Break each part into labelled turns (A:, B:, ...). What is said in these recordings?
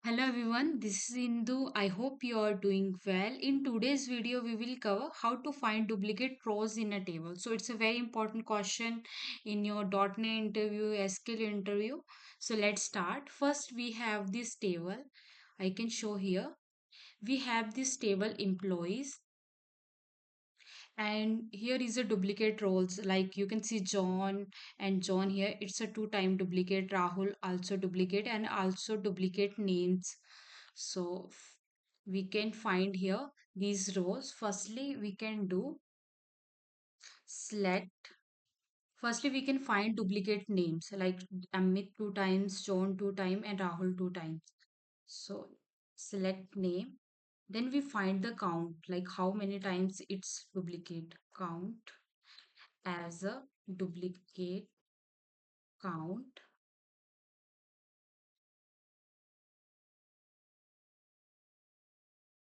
A: Hello everyone, this is Indu. I hope you are doing well. In today's video, we will cover how to find duplicate rows in a table. So it's a very important question in your .NET interview, SQL interview. So let's start. First, we have this table. I can show here. We have this table employees, and here is a duplicate roles. Like you can see John and John here. It's a two-time duplicate. Rahul also duplicate and also duplicate names. So we can find here these rows. Firstly, we can do select. Firstly, we can find duplicate names like Amit two times, John two times, and Rahul two times. So select name. Then we find the count, like how many times it's duplicate. Count as a duplicate count,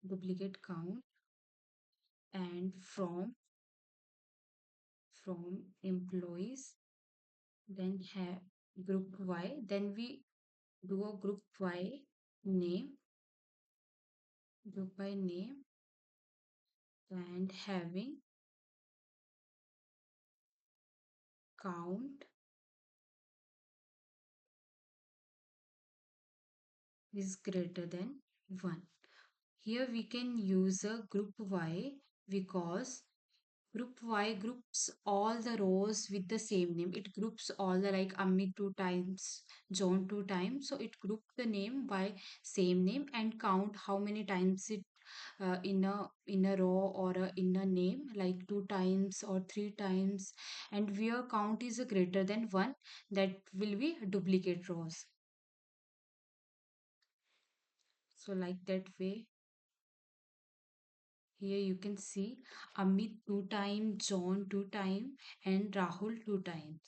A: duplicate count, and from employees, then have group Y, then we do a name, group by name, and having count is greater than 1. Here we can use a group Y because group Y groups all the rows with the same name. It groups all the like Amit two times, John two times. So it groups the name by same name and count how many times it in a row or in a name like two times or three times, and where count is greater than one, that will be duplicate rows. So like that way, here you can see Amit two times, John two times, and Rahul two times.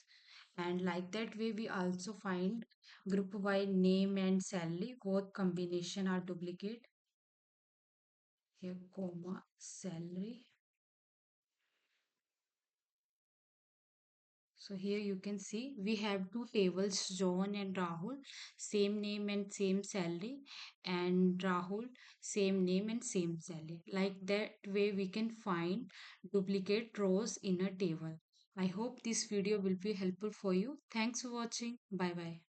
A: And like that way, we also find group by name and salary. Both combination are duplicate. Here, comma, salary. So here you can see we have two tables, John and Rahul, same name and same salary, and Rahul, same name and same salary. Like that way we can find duplicate rows in a table. I hope this video will be helpful for you. Thanks for watching. Bye bye.